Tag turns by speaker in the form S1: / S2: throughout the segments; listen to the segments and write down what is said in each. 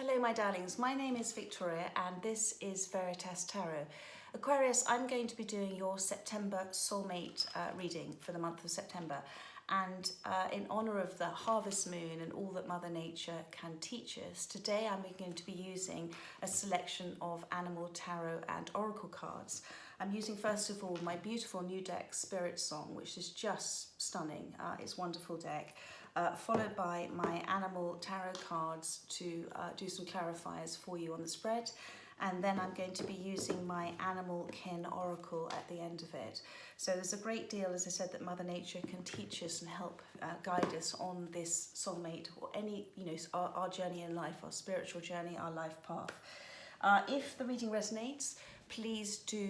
S1: Hello my darlings, my name is Victoria and this is Veritas Tarot. Aquarius, I'm going to be doing your September soulmate reading for the month of September, and in honour of the harvest moon and all that Mother Nature can teach us, today I'm going to be using a selection of animal tarot and oracle cards. I'm using first of all my beautiful new deck Spirit Song, which is just stunning. It's a wonderful deck. Followed by my animal tarot cards to do some clarifiers for you on the spread, and then I'm going to be using my animal kin oracle at the end of it. So there's a great deal, as I said, that Mother Nature can teach us and help guide us on this soulmate or any, our journey in life, our spiritual journey, our life path. If the reading resonates, please do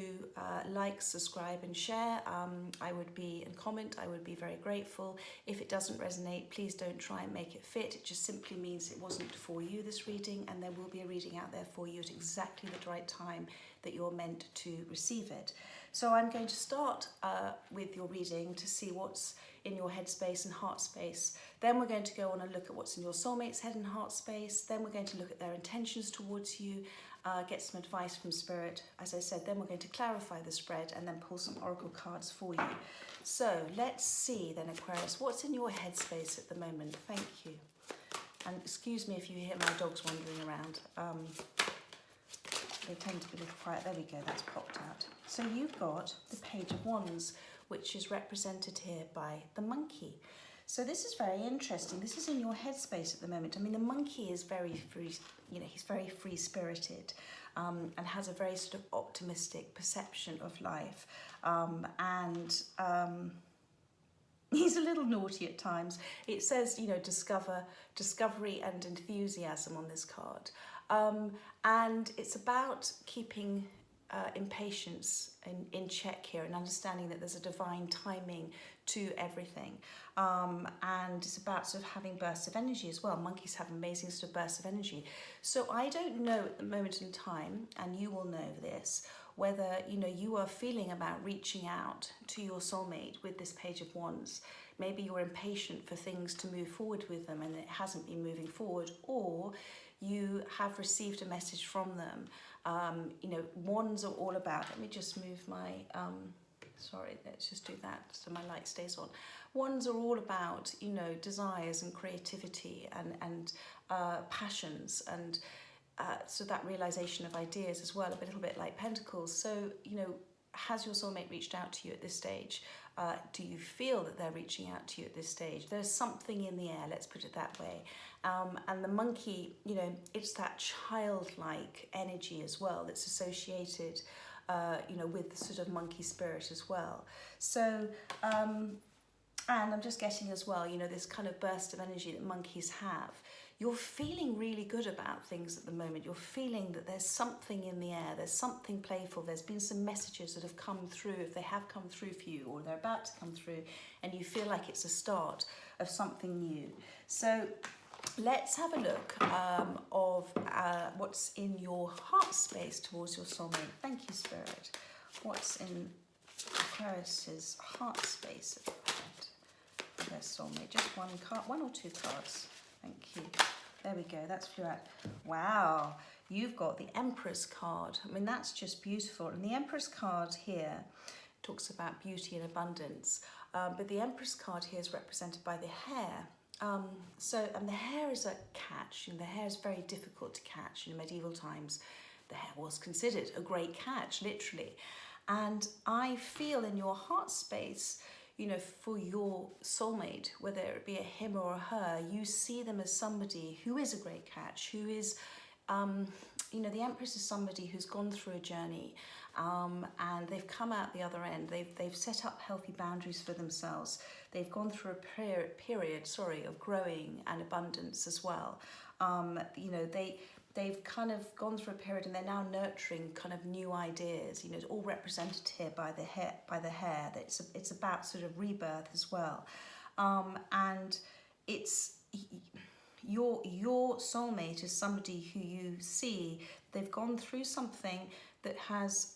S1: like, subscribe and share. And comment, I would be very grateful. If it doesn't resonate, please don't try and make it fit. It just simply means it wasn't for you, this reading, and there will be a reading out there for you at exactly the right time that you're meant to receive it. So I'm going to start with your reading to see what's in your head space and heart space. Then we're going to go on and look at what's in your soulmate's head and heart space. Then we're going to look at their intentions towards you, get some advice from Spirit. As I said, then we're going to clarify the spread and then pull some oracle cards for you. So let's see then, Aquarius, what's in your headspace at the moment? Thank you. And excuse me if you hear my dogs wandering around. They tend to be a little quiet. There we go, that's popped out. So you've got the Page of Wands, which is represented here by the monkey. So this is very interesting. This is in your headspace at the moment. I mean, the monkey is very free, he's very free-spirited and has a very sort of optimistic perception of life. He's a little naughty at times. It says, discovery and enthusiasm on this card. And it's about keeping impatience in check here and understanding that there's a divine timing to everything. And it's about sort of having bursts of energy as well. Monkeys have amazing sort of bursts of energy. So I don't know at the moment in time, and you will know this, whether you are feeling about reaching out to your soulmate with this Page of Wands. Maybe you're impatient for things to move forward with them and it hasn't been moving forward, or you have received a message from them. Wands are all about, let me just move my, sorry, let's just do that so my light stays on. Wands are all about, desires and creativity and passions, and so that realization of ideas as well, a little bit like Pentacles. So, has your soulmate reached out to you at this stage? Do you feel that they're reaching out to you at this stage? There's something in the air, let's put it that way. And the monkey, it's that childlike energy as well that's associated, with the sort of monkey spirit as well. So, and I'm just getting as well, this kind of burst of energy that monkeys have. You're feeling really good about things at the moment. You're feeling that there's something in the air, there's something playful, there's been some messages that have come through, if they have come through for you, or they're about to come through, and you feel like it's a start of something new. So let's have a look of what's in your heart space towards your soulmate. Thank you, Spirit. What's in Aquarius's heart space at the moment for their soulmate? Just one card, one or two cards. Thank you. There we go, that's flew out. Wow, you've got the Empress card. I mean, that's just beautiful. And the Empress card here talks about beauty and abundance. But the Empress card here is represented by the hare. And the hare is a catch. The hare is very difficult to catch. In medieval times, the hare was considered a great catch, literally. And I feel in your heart space, for your soulmate, whether it be a him or a her, you see them as somebody who is a great catch, who is, the Empress is somebody who's gone through a journey, and they've come out the other end. They've set up healthy boundaries for themselves. They've gone through a period of growing and abundance as well. They've kind of gone through a period and they're now nurturing kind of new ideas. It's all represented here by the hare. It's about sort of rebirth as well. And it's your soulmate is somebody who you see, they've gone through something that has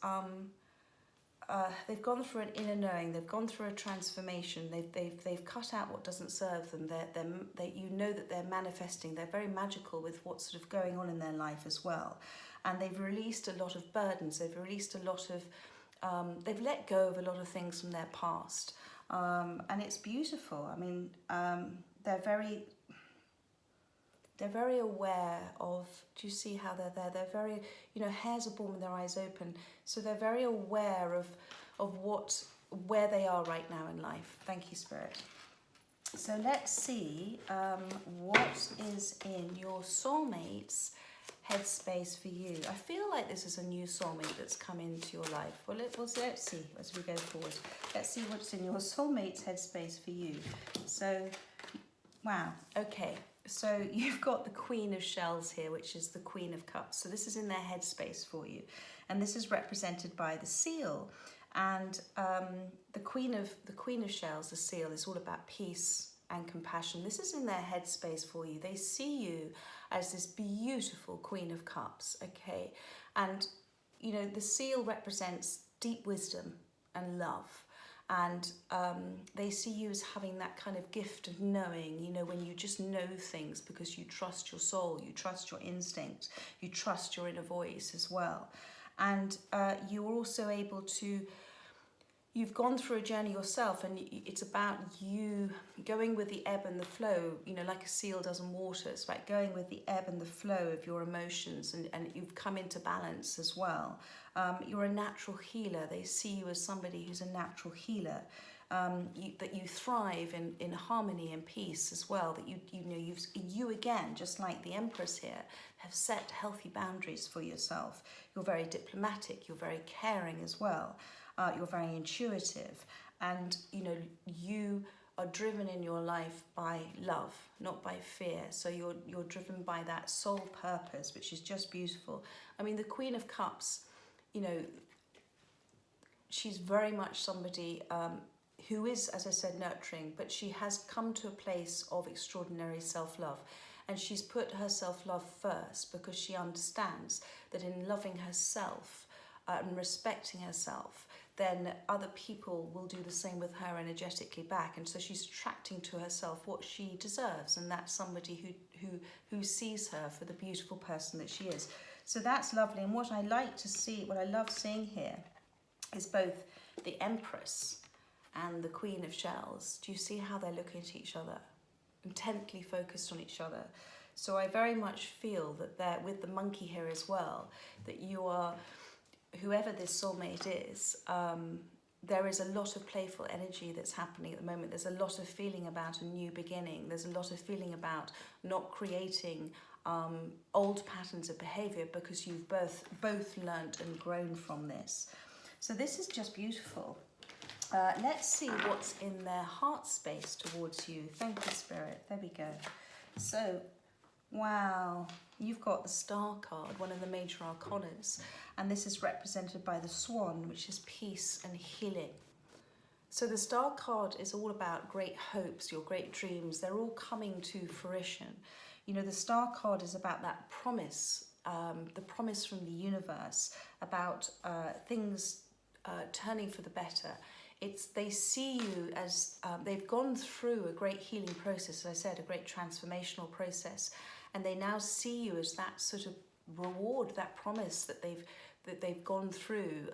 S1: they've gone through an inner knowing. They've gone through a transformation. They've cut out what doesn't serve them. You know that they're manifesting. They're very magical with what's sort of going on in their life as well, and they've released a lot of burdens. They've released a lot of. They've let go of a lot of things from their past, and it's beautiful. I mean, they're very aware of, do you see how they're there? They're very, hares are born with their eyes open. So they're very aware of where they are right now in life. Thank you, Spirit. So let's see what is in your soulmate's headspace for you. I feel like this is a new soulmate that's come into your life. Well, let's see as we go forward. Let's see what's in your soulmate's headspace for you. So, wow, okay. So you've got the Queen of Shells here, which is the Queen of Cups. So this is in their headspace for you. And this is represented by the seal. And the Queen of Shells, the seal, is all about peace and compassion. This is in their headspace for you. They see you as this beautiful Queen of Cups, okay? And, the seal represents deep wisdom and love. And they see you as having that kind of gift of knowing, when you just know things because you trust your soul, you trust your instinct, you trust your inner voice as well. And you're also able to, you've gone through a journey yourself, and it's about you going with the ebb and the flow, like a seal does in water. It's about going with the ebb and the flow of your emotions, and you've come into balance as well. You're a natural healer. They see you as somebody who's a natural healer, that you thrive in harmony and peace as well, that you again, just like the Empress here, have set healthy boundaries for yourself. You're very diplomatic, you're very caring as well. You're very intuitive, and you are driven in your life by love, not by fear. So you're driven by that soul purpose, which is just beautiful. I mean, the Queen of Cups, she's very much somebody who is, as I said, nurturing, but she has come to a place of extraordinary self-love. And she's put her self-love first because she understands that in loving herself and respecting herself, then other people will do the same with her energetically back. And so she's attracting to herself what she deserves, and that's somebody who sees her for the beautiful person that she is. So that's lovely. And what I love seeing here is both the Empress and the Queen of Shells. Do you see how they're looking at each other? Intently focused on each other. So I very much feel that they're, with the monkey here as well, that you are, whoever this soulmate is, there is a lot of playful energy that's happening at the moment. There's a lot of feeling about a new beginning. There's a lot of feeling about not creating old patterns of behavior, because you've both learned and grown from this. So this is just beautiful. Let's see what's in their heart space towards you. Thank you, Spirit. There we go. So, wow, you've got the Star card, one of the major arcanas, and this is represented by the Swan, which is peace and healing. So the Star card is all about great hopes, your great dreams. They're all coming to fruition. The Star card is about that promise, the promise from the universe about things turning for the better. They see you as, they've gone through a great healing process, as I said, a great transformational process, and they now see you as that sort of reward, that promise that they've gone through.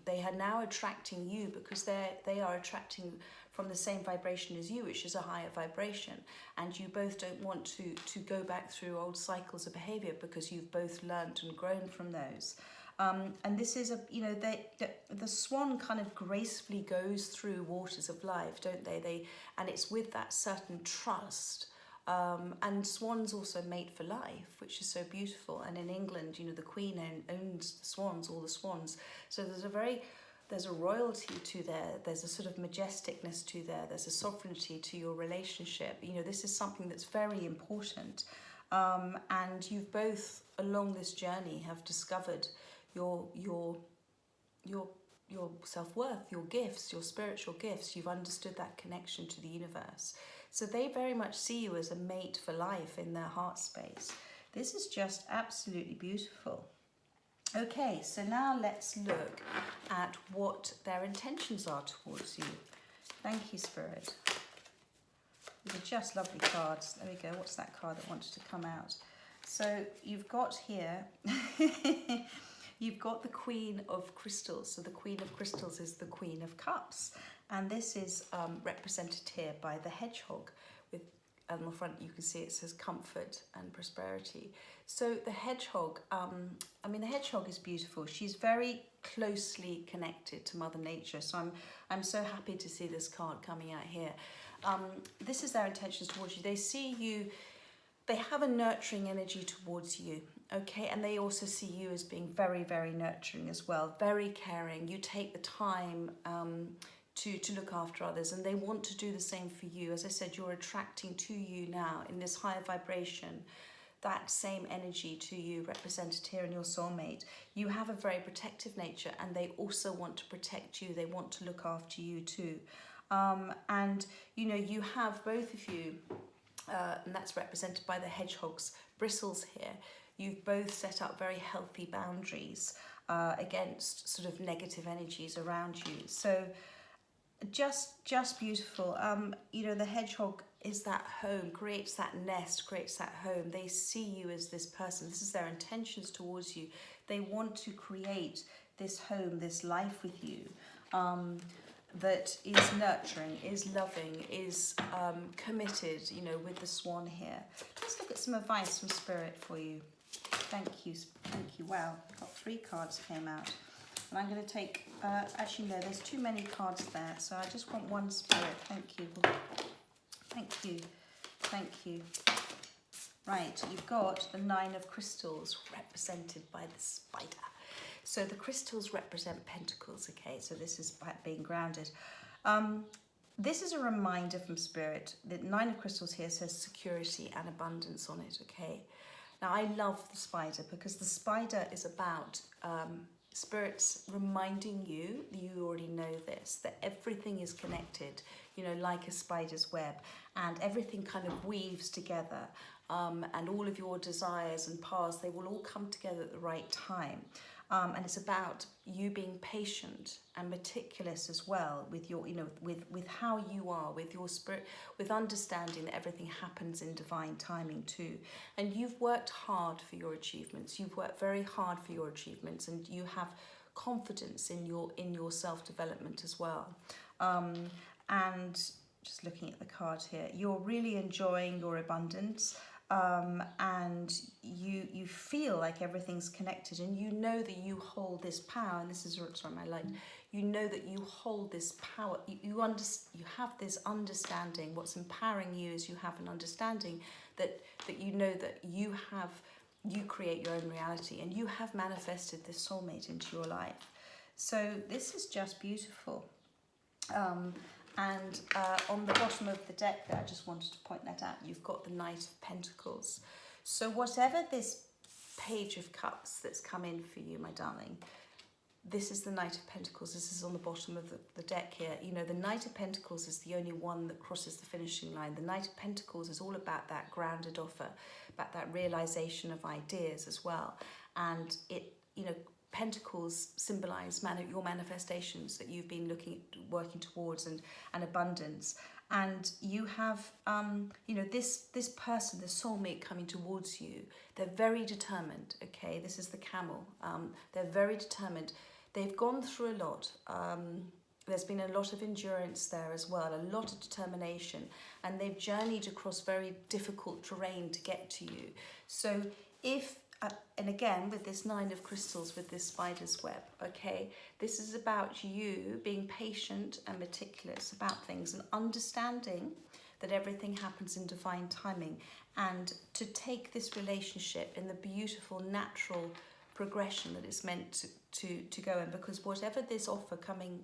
S1: They are now attracting you because they are attracting from the same vibration as you, which is a higher vibration, and you both don't want to go back through old cycles of behavior because you've both learned and grown from those. And this is the swan kind of gracefully goes through waters of life, don't they? And it's with that certain trust. And swans also mate for life, which is so beautiful. And in England, the Queen owns the swans, all the swans. So there's a royalty to there. There's a sort of majesticness to there. There's a sovereignty to your relationship. This is something that's very important. And you've both, along this journey, have discovered your self-worth, your gifts, your spiritual gifts. You've understood that connection to the universe. So they very much see you as a mate for life in their heart space. This is just absolutely beautiful. Okay, so now let's look at what their intentions are towards you. Thank you, Spirit. These are just lovely cards. There we go. What's that card that wanted to come out? So you've got here, you've got the Queen of Crystals. So the Queen of Crystals is the Queen of Cups. And this is represented here by the hedgehog. With on the front you can see it says comfort and prosperity. So the hedgehog, I mean the hedgehog is beautiful. She's very closely connected to Mother Nature. So I'm so happy to see this card coming out here. This is their intentions towards you. They see you, they have a nurturing energy towards you, okay? And they also see you as being very, very nurturing as well, very caring. You take the time to look after others, and they want to do the same for you. As I said, you're attracting to you now in this higher vibration that same energy to you represented here in your soulmate. You have a very protective nature, and they also want to protect you. They want to look after you too. And you know, you have both of you, and that's represented by the hedgehog's bristles here. You've both set up very healthy boundaries against sort of negative energies around you. So just beautiful. You know, the hedgehog is that home, creates that nest, creates that home. They see you as this person. This is their intentions towards you. They want to create this home, this life with you. That is nurturing, is loving, is committed, you know, with the swan here. Let's look at some advice from Spirit for you. Thank you, thank you. Wow, got 3 cards came out. And I'm going to take, actually no, there's too many cards there, so I just want one Spirit. Thank you. Thank you. Thank you. Right, you've got the 9 of Crystals represented by the spider. So the crystals represent pentacles, okay? So this is being grounded. This is a reminder from Spirit. The 9 of Crystals here says security and abundance on it, okay? Now, I love the spider because the spider is about Spirit's reminding you, you already know this, that everything is connected, you know, like a spider's web, and everything kind of weaves together. And all of your desires and paths, they will all come together at the right time. And it's about you being patient and meticulous as well with your, you know, with how you are, with your spirit, with understanding that everything happens in divine timing too. And you've worked hard for your achievements. You've worked very hard for your achievements, and you have confidence in your self-development as well. And just looking at the card here, you're really enjoying your abundance. And you feel like everything's connected, and you know that you hold this power, and this is, sorry, my light, you know that you hold this power, you have this understanding. What's empowering you is you have an understanding that you know that you create your own reality, and you have manifested this soulmate into your life. So this is just beautiful. And on the bottom of the deck there, I just wanted to point that out, you've got the Knight of Pentacles. So whatever this Page of Cups that's come in for you, my darling, this is the Knight of Pentacles. This is on the bottom of the deck here. You know, the Knight of Pentacles is the only one that crosses the finishing line. The Knight of Pentacles is all about that grounded offer, about that realization of ideas as well. And it, you know, Pentacles symbolize your manifestations that you've been working towards, and abundance. And you have, you know, this person, the soulmate coming towards you. They're very determined. Okay, this is the camel. They're very determined. They've gone through a lot. There's been a lot of endurance there as well, a lot of determination, and they've journeyed across very difficult terrain to get to you. So if and again, with this 9 of Crystals, with this spider's web, okay, this is about you being patient and meticulous about things, and understanding that everything happens in divine timing, and to take this relationship in the beautiful, natural progression that it's meant to go in, because whatever this offer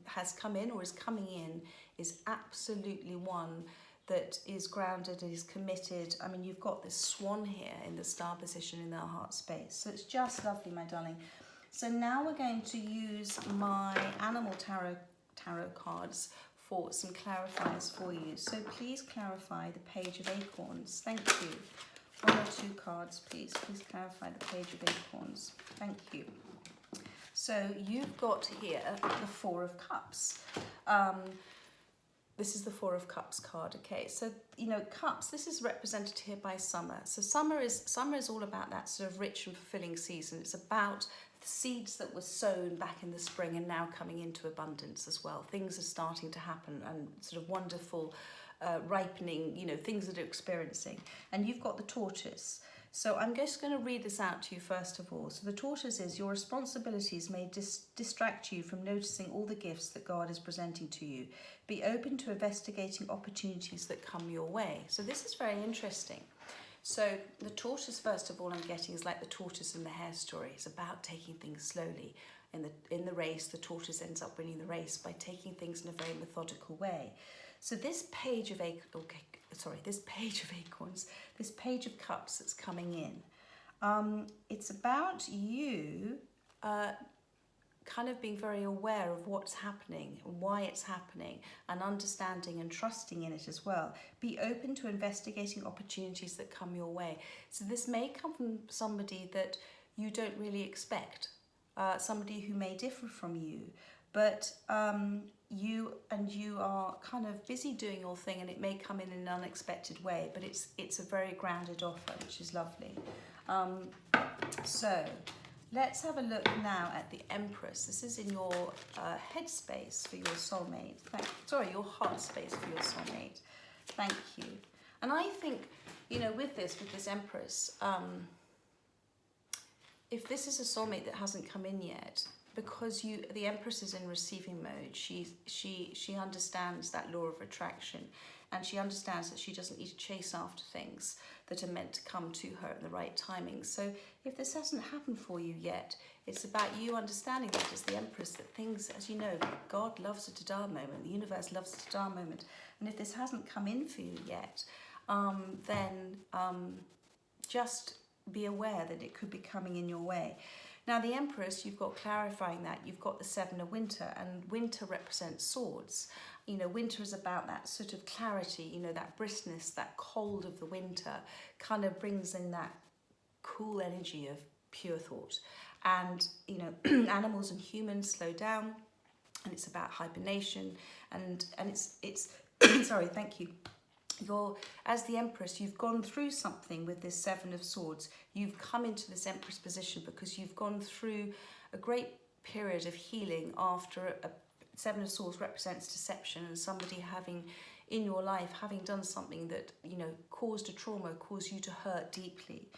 S1: has come in or is coming in is absolutely one that is grounded, is committed. I mean, you've got this swan here in the star position in their heart space. So it's just lovely, my darling. So now we're going to use my animal tarot cards for some clarifiers for you. So please clarify the Page of Acorns. Thank you. 1 or 2 cards, please. Please clarify the Page of Acorns. Thank you. So you've got here the Four of Cups. This is the Four of Cups card, okay? So, you know, cups, this is represented here by summer. So summer is all about that sort of rich and fulfilling season. It's about the seeds that were sown back in the spring and now coming into abundance as well. Things are starting to happen and sort of wonderful ripening, you know, things that are experiencing. And you've got the tortoise. So I'm just going to read this out to you first of all. So the tortoise is, your responsibilities may distract you from noticing all the gifts that God is presenting to you. Be open to investigating opportunities that come your way. So this is very interesting. So the tortoise, first of all, I'm getting is like the tortoise in the hare story. It's about taking things slowly. In the race, the tortoise ends up winning the race by taking things in a very methodical way. So this page of this page of cups that's coming in, it's about you kind of being very aware of what's happening, why it's happening, and understanding and trusting in it as well. Be open to investigating opportunities that come your way. So this may come from somebody that you don't really expect, somebody who may differ from you, but you are kind of busy doing your thing, and it may come in an unexpected way, but it's a very grounded offer, which is lovely. So let's have a look now at the Empress. This is in your headspace for your soulmate. Your heart space for your soulmate. Thank you. And I think, you know, with this Empress, if this is a soulmate that hasn't come in yet, because the Empress is in receiving mode, she understands that law of attraction, and she understands that she doesn't need to chase after things that are meant to come to her at the right timing. So if this hasn't happened for you yet, it's about you understanding that as the Empress, that things, as you know, God loves a ta-da moment, the universe loves a ta-da moment. And if this hasn't come in for you yet, then just be aware that it could be coming in your way. Now the Empress, you've got clarifying that, you've got the Seven of Winter, and winter represents swords. You know, winter is about that sort of clarity, you know, that briskness, that cold of the winter kind of brings in that cool energy of pure thought. And, you know, animals and humans slow down, and it's about hibernation, and it's sorry, thank you. As the Empress, you've gone through something with this Seven of Swords. You've come into this Empress position because you've gone through a great period of healing after Seven of Swords represents deception, and somebody having in your life having done something that, you know, caused a trauma, caused you to hurt deeply.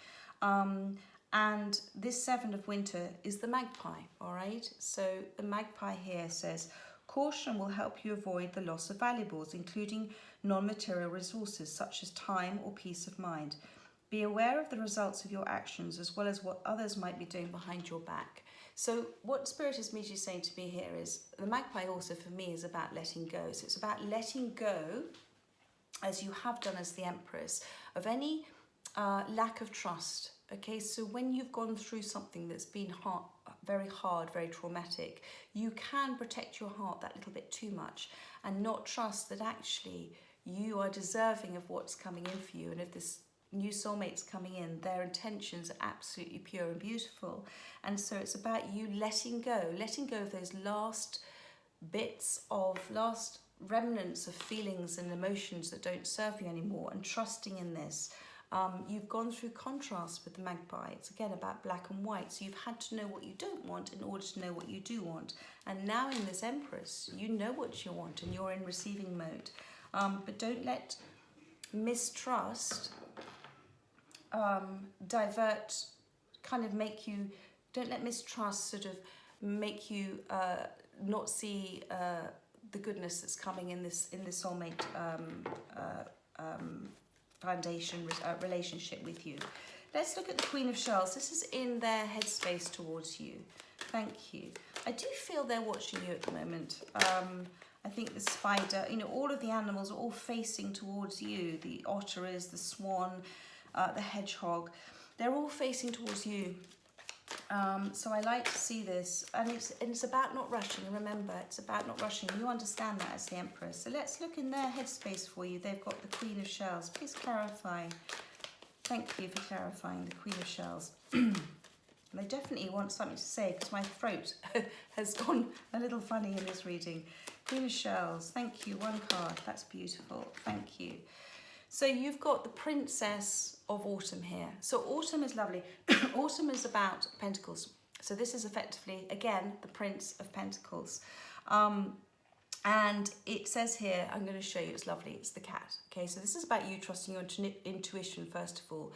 S1: And this Seven of Winter is the magpie, all right? So the magpie here says, caution will help you avoid the loss of valuables, including non-material resources such as time or peace of mind. Be aware of the results of your actions as well as what others might be doing behind your back. So what Spirit is immediately saying to me here is, the magpie also for me is about letting go. So it's about letting go, as you have done as the Empress, of any lack of trust. Okay, so when you've gone through something that's been very hard, very traumatic, you can protect your heart that little bit too much and not trust that actually you are deserving of what's coming in for you. And if this new soulmate's coming in, their intentions are absolutely pure and beautiful. And so it's about you letting go of those last remnants of feelings and emotions that don't serve you anymore, and trusting in this. You've gone through contrast with the magpie. It's again about black and white. So you've had to know what you don't want in order to know what you do want. And now in this Empress, you know what you want and you're in receiving mode. But don't let mistrust don't let mistrust sort of make you not see the goodness that's coming in this soulmate foundation relationship with you. Let's look at the Queen of Shells. This is in their headspace towards you. Thank you. I do feel they're watching you at the moment. I think the spider, you know, all of the animals are all facing towards you. The otter is, the swan, the hedgehog. They're all facing towards you. So I like to see this, and it's about not rushing. Remember, it's about not rushing. You understand that as the Empress. So let's look in their headspace for you. They've got the Queen of Shells. Please clarify. Thank you for clarifying the Queen of Shells. And they definitely want something to say because my throat has gone a little funny in this reading. Queen of Shells, thank you, one card, that's beautiful, thank you. So you've got the Princess of Autumn here. So autumn is lovely. Autumn is about Pentacles. So this is effectively, again, the Prince of Pentacles. And it says here, I'm going to show you, it's lovely, it's the cat. Okay, so this is about you trusting your intuition, first of all.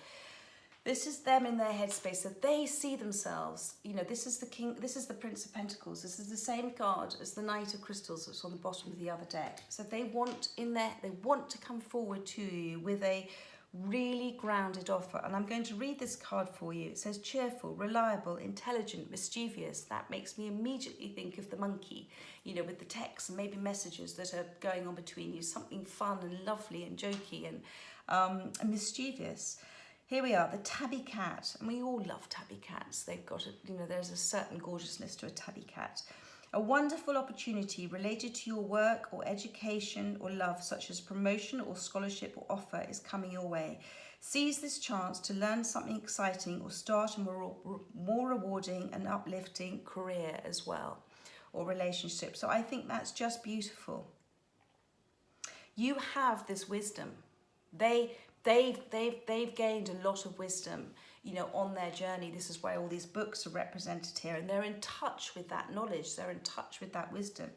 S1: This is them in their headspace, so they see themselves, you know, this is the king, this is the Prince of Pentacles, this is the same card as the Knight of Crystals that's on the bottom of the other deck. So they want to come forward to you with a really grounded offer. And I'm going to read this card for you. It says cheerful, reliable, intelligent, mischievous. That makes me immediately think of the monkey, you know, with the texts and maybe messages that are going on between you, something fun and lovely and jokey and mischievous. Here we are, the tabby cat, and we all love tabby cats. They've got a, you know, there's a certain gorgeousness to a tabby cat. A wonderful opportunity related to your work or education or love, such as promotion or scholarship or offer, is coming your way. Seize this chance to learn something exciting or start a more rewarding and uplifting career as well, or relationship. So I think that's just beautiful. You have this wisdom. They've gained a lot of wisdom, you know, on their journey. This is why all these books are represented here, and they're in touch with that knowledge. They're in touch with that wisdom.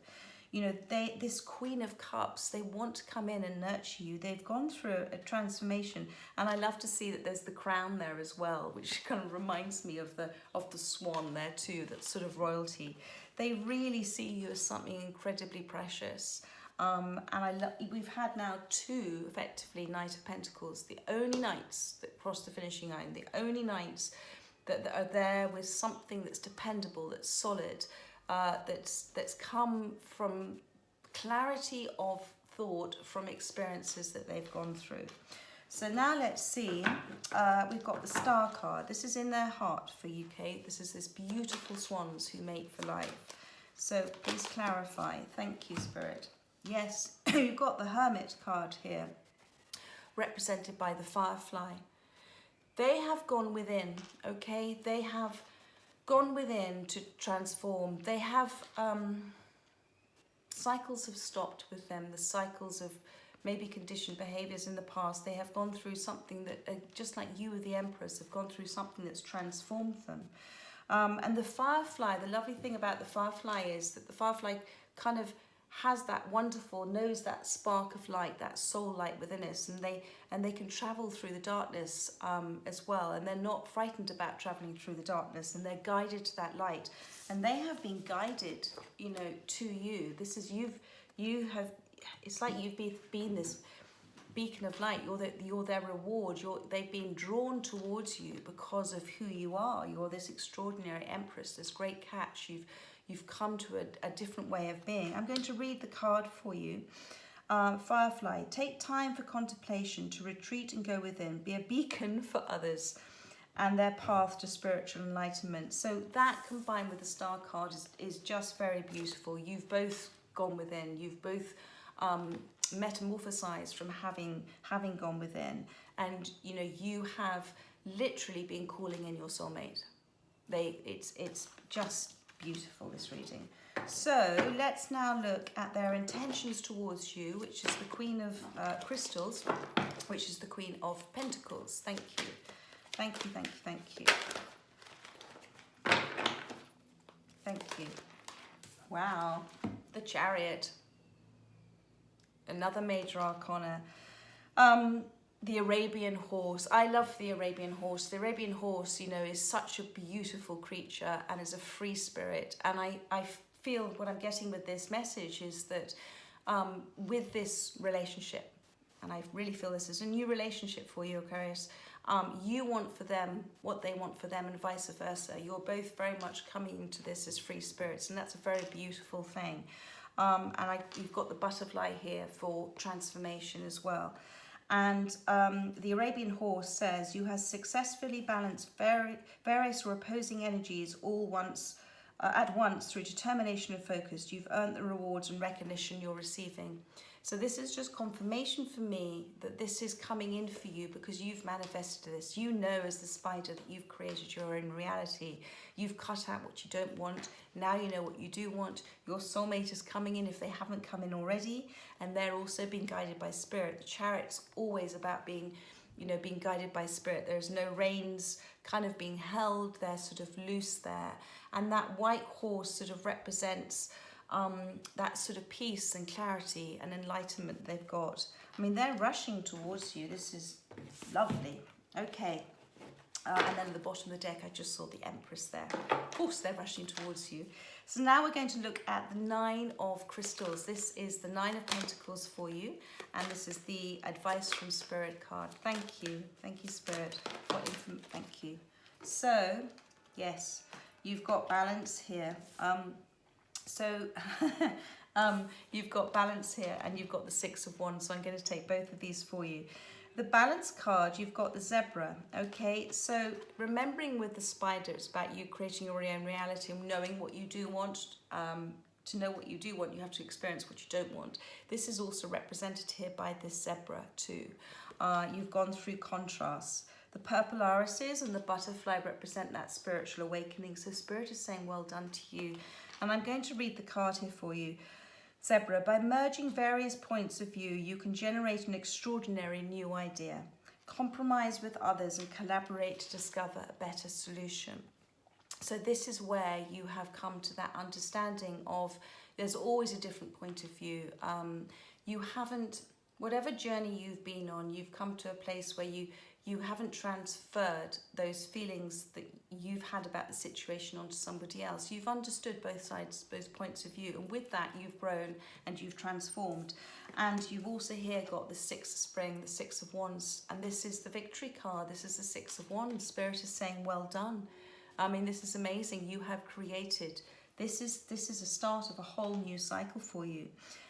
S1: You know, this Queen of Cups, they want to come in and nurture you. They've gone through a transformation, and I love to see that there's the crown there as well, which kind of reminds me of the swan there too. That's sort of royalty. They really see you as something incredibly precious. And we've had now two, effectively, Knight of Pentacles, the only knights that cross the finishing line, the only knights that are there with something that's dependable, that's solid, that's come from clarity of thought from experiences that they've gone through. So now let's see, we've got the Star card. This is in their heart for UK. This is this beautiful swans who mate for life. So please clarify. Thank you, Spirit. Yes, you've got the Hermit card here, represented by the Firefly. They have gone within, okay? They have gone within to transform. They have, cycles have stopped with them, the cycles of maybe conditioned behaviours in the past. They have gone through something that, just like you, the Empress, have gone through something that's transformed them. And the Firefly, the lovely thing about the Firefly is that the Firefly kind of has that wonderful, knows that spark of light, that soul light within us, and they can travel through the darkness as well, and they're not frightened about traveling through the darkness, and they're guided to that light, and they have been guided, you know, to you. This is it's like you've been this beacon of light. You're their reward. They've been drawn towards you because of who you are. You're this extraordinary Empress, this great catch. You've come to a different way of being. I'm going to read the card for you. Firefly, take time for contemplation, to retreat and go within. Be a beacon for others and their path to spiritual enlightenment. So that combined with the Star card is just very beautiful. You've both gone within. You've both metamorphosized from having gone within. And, you know, you have literally been calling in your soulmate. It's just beautiful, this reading. So let's now look at their intentions towards you, which is the Queen of Crystals, which is the Queen of Pentacles. Thank you. Thank you, thank you, thank you. Thank you. Wow. The Chariot. Another major arcana. The Arabian horse. I love the Arabian horse. The Arabian horse, you know, is such a beautiful creature and is a free spirit. And I feel what I'm getting with this message is that with this relationship, and I really feel this is a new relationship for you, Aquarius, you want for them what they want for them and vice versa. You're both very much coming into this as free spirits, and that's a very beautiful thing. You've got the butterfly here for transformation as well. And the Arabian horse says, you have successfully balanced various or opposing energies at once through determination and focus. You've earned the rewards and recognition you're receiving. So this is just confirmation for me that this is coming in for you because you've manifested this. You know, as the spider, that you've created your own reality. You've cut out what you don't want. Now you know what you do want. Your soulmate is coming in if they haven't come in already, and they're also being guided by spirit. The Chariot's always about being, you know, being guided by spirit. There's no reins kind of being held. They're sort of loose there. And that white horse sort of represents that sort of peace and clarity and enlightenment they've got. I mean, they're rushing towards you. This is lovely. Okay. And then at the bottom of the deck, I just saw the Empress there. Of course, they're rushing towards you. So now we're going to look at the 9 of Crystals. This is the 9 of Pentacles for you. And this is the Advice from Spirit card. Thank you. Thank you, Spirit. Thank you. So, yes, you've got balance here. You've got balance here, and you've got the 6 of Wands. So I'm going to take both of these for you. The balance card, you've got the zebra. Okay, so remembering with the spider, it's about you creating your own reality and knowing what you do want. To know what you do want, you have to experience what you don't want. This is also represented here by this zebra too. You've gone through contrasts. The purple irises and the butterfly represent that spiritual awakening. So Spirit is saying well done to you. And I'm going to read the card here for you. Zebra, by merging various points of view, you can generate an extraordinary new idea. Compromise with others and collaborate to discover a better solution. So this is where you have come to that understanding of there's always a different point of view. You haven't, whatever journey you've been on, you've come to a place where you haven't transferred those feelings that you've had about the situation onto somebody else. You've understood both sides, both points of view, and with that you've grown and you've transformed. And you've also here got the 6 of Spring, the 6 of Wands, and this is the victory card. This is the 6 of Wands. Spirit is saying well done. I mean, this is amazing. You have created, this is a start of a whole new cycle for you.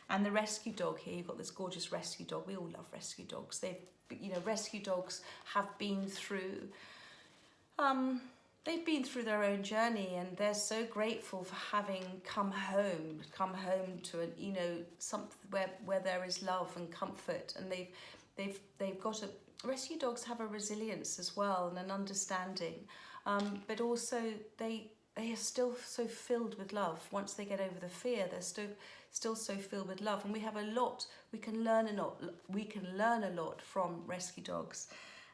S1: And the rescue dog here, you've got this gorgeous rescue dog. We all love rescue dogs. Rescue dogs have been through, they've been through their own journey, and they're so grateful for having come home to something where there is love and comfort, and they've got rescue dogs have a resilience as well and an understanding, but also they are still so filled with love. Once they get over the fear, they're still so filled with love, and we have a lot we can learn a lot from rescue dogs.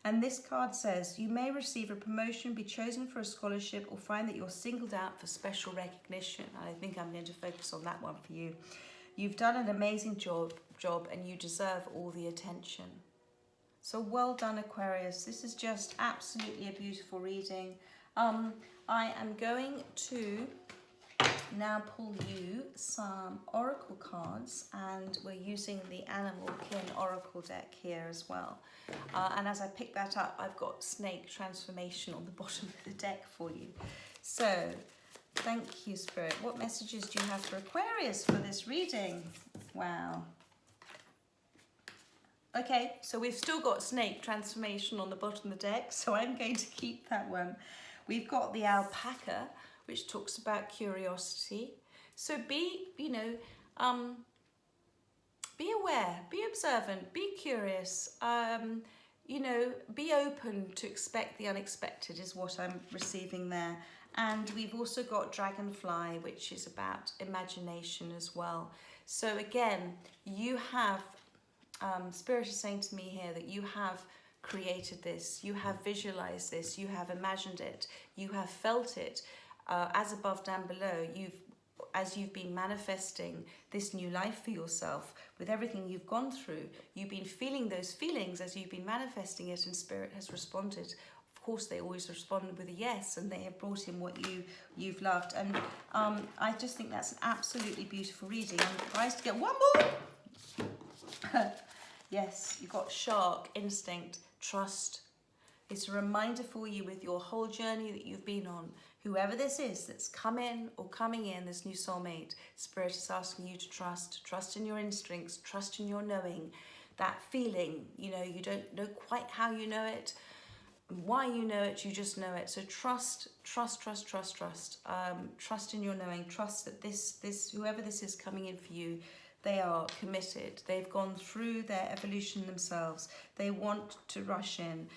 S1: And this card says you may receive a promotion, be chosen for a scholarship, or find that you're singled out for special recognition. I think I'm going to focus on that one for you. You've done an amazing job and you deserve all the attention. So well done, Aquarius. This is just absolutely a beautiful reading. I am going to now pull you some oracle cards, and we're using the Animal Kin Oracle deck here as well. And as I pick that up, I've got Snake Transformation on the bottom of the deck for you. So thank you, Spirit. What messages do you have for Aquarius for this reading? Wow. Okay, so we've still got Snake Transformation on the bottom of the deck, so I'm going to keep that one. We've got the Alpaca, which talks about curiosity. So be aware, be observant, be curious, be open to expect the unexpected is what I'm receiving there. And we've also got Dragonfly, which is about imagination as well. So again, you have, Spirit is saying to me here that you have created this, you have visualized this, you have imagined it, you have felt it. As above, down below, as you've been manifesting this new life for yourself, with everything you've gone through, you've been feeling those feelings as you've been manifesting it, and Spirit has responded. Of course, they always respond with a yes, and they have brought in what you've loved. And I just think that's an absolutely beautiful reading. I'm surprised to get one more. Yes, you've got Shark, Instinct, Trust. It's a reminder for you with your whole journey that you've been on. Whoever this is that's come in or coming in, this new soulmate, Spirit is asking you to trust in your instincts, trust in your knowing, that feeling, you don't know quite how you know it, why you know it, you just know it. So trust in your knowing, trust that this whoever this is coming in for you, They are committed. They've gone through their evolution themselves. They want to rush in.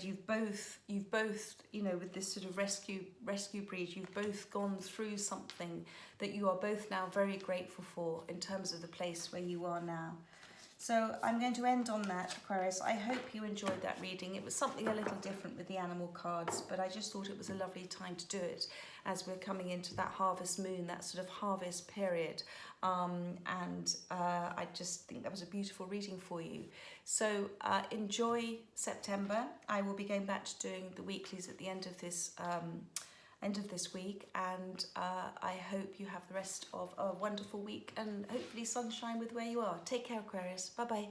S1: You've both, you know, with this sort of rescue breed, you've both gone through something that you are both now very grateful for in terms of the place where you are now. So I'm going to end on that, Aquarius. I hope you enjoyed that reading. It was something a little different with the animal cards, but I just thought it was a lovely time to do it as we're coming into that harvest moon, that sort of harvest period. I just think that was a beautiful reading for you. So enjoy September. I will be going back to doing the weeklies at the end of this week, and I hope you have the rest of a wonderful week and hopefully sunshine with where you are. Take care, Aquarius. Bye bye.